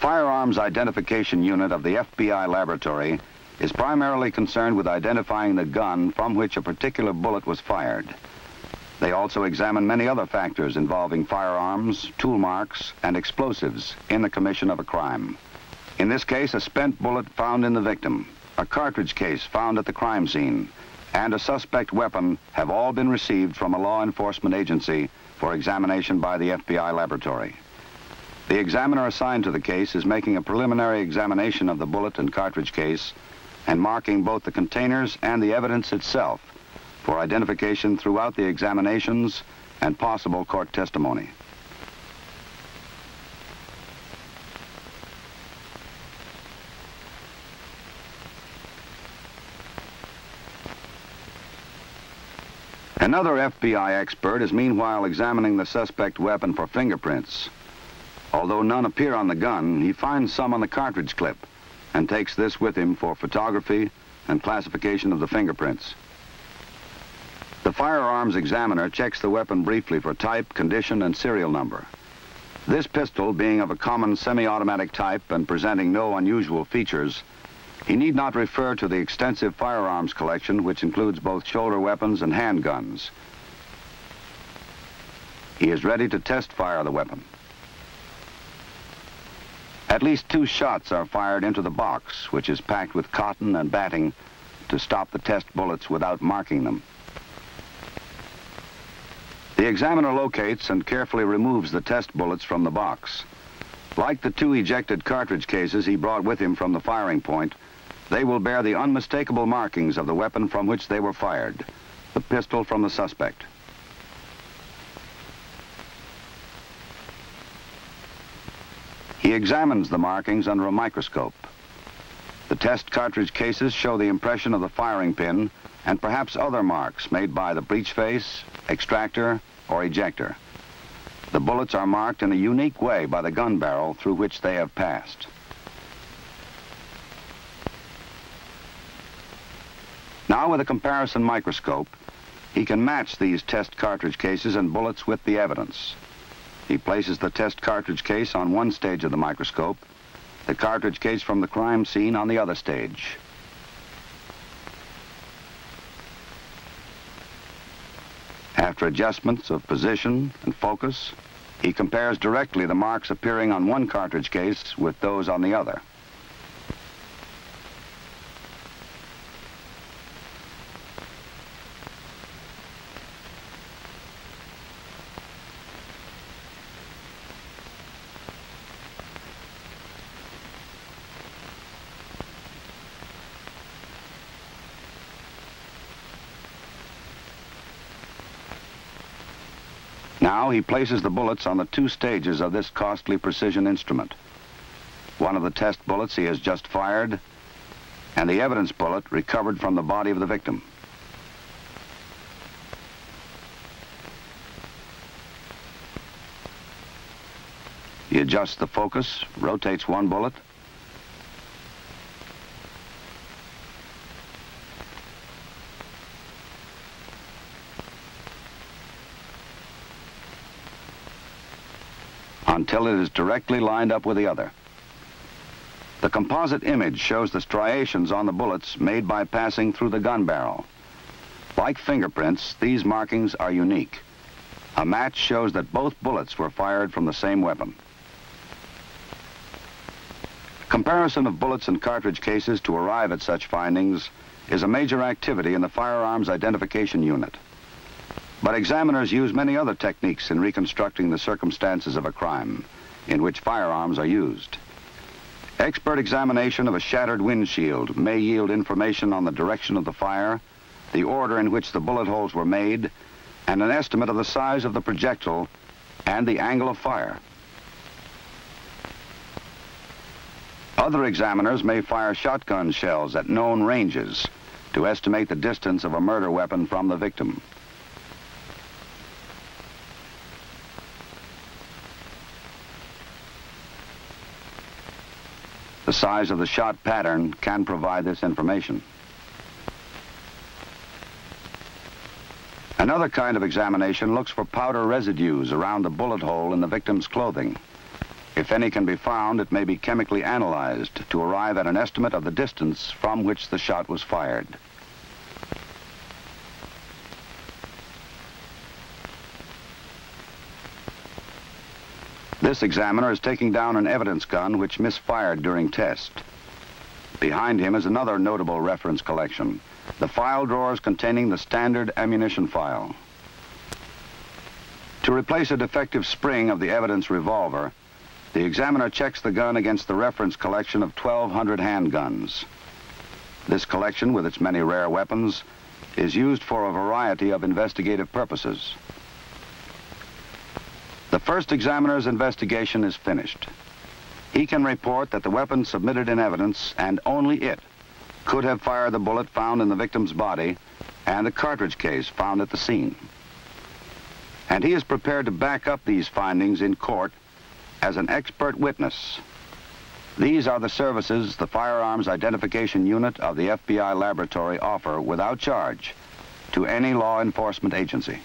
Firearms Identification Unit of the FBI laboratory is primarily concerned with identifying the gun from which a particular bullet was fired. They also examine many other factors involving firearms, tool marks, and explosives in the commission of a crime. In this case, a spent bullet found in the victim, a cartridge case found at the crime scene, and a suspect weapon have all been received from a law enforcement agency for examination by the FBI laboratory. The examiner assigned to the case is making a preliminary examination of the bullet and cartridge case and marking both the containers and the evidence itself for identification throughout the examinations and possible court testimony. Another FBI expert is meanwhile examining the suspect weapon for fingerprints. Although none appear on the gun, he finds some on the cartridge clip and takes this with him for photography and classification of the fingerprints. The firearms examiner checks the weapon briefly for type, condition, and serial number. This pistol, being of a common semi-automatic type and presenting no unusual features, he need not refer to the extensive firearms collection, which includes both shoulder weapons and handguns. He is ready to test fire the weapon. At least 2 shots are fired into the box, which is packed with cotton and batting to stop the test bullets without marking them. The examiner locates and carefully removes the test bullets from the box. Like the 2 ejected cartridge cases he brought with him from the firing point, they will bear the unmistakable markings of the weapon from which they were fired, the pistol from the suspect. He examines the markings under a microscope. The test cartridge cases show the impression of the firing pin and perhaps other marks made by the breech face, extractor, or ejector. The bullets are marked in a unique way by the gun barrel through which they have passed. Now, with a comparison microscope, he can match these test cartridge cases and bullets with the evidence. He places the test cartridge case on one stage of the microscope, the cartridge case from the crime scene on the other stage. After adjustments of position and focus, he compares directly the marks appearing on one cartridge case with those on the other. Now he places the bullets on the 2 stages of this costly precision instrument. One of the test bullets he has just fired, and the evidence bullet recovered from the body of the victim. He adjusts the focus, rotates one bullet, until it is directly lined up with the other. The composite image shows the striations on the bullets made by passing through the gun barrel. Like fingerprints, these markings are unique. A match shows that both bullets were fired from the same weapon. Comparison of bullets and cartridge cases to arrive at such findings is a major activity in the Firearms Identification Unit. But examiners use many other techniques in reconstructing the circumstances of a crime in which firearms are used. Expert examination of a shattered windshield may yield information on the direction of the fire, the order in which the bullet holes were made, and an estimate of the size of the projectile and the angle of fire. Other examiners may fire shotgun shells at known ranges to estimate the distance of a murder weapon from the victim. The size of the shot pattern can provide this information. Another kind of examination looks for powder residues around the bullet hole in the victim's clothing. If any can be found, it may be chemically analyzed to arrive at an estimate of the distance from which the shot was fired. This examiner is taking down an evidence gun which misfired during test. Behind him is another notable reference collection, the file drawers containing the standard ammunition file. To replace a defective spring of the evidence revolver, the examiner checks the gun against the reference collection of 1,200 handguns. This collection, with its many rare weapons, is used for a variety of investigative purposes. The first examiner's investigation is finished. He can report that the weapon submitted in evidence, and only it, could have fired the bullet found in the victim's body and the cartridge case found at the scene. And he is prepared to back up these findings in court as an expert witness. These are the services the Firearms Identification Unit of the FBI laboratory offer without charge to any law enforcement agency.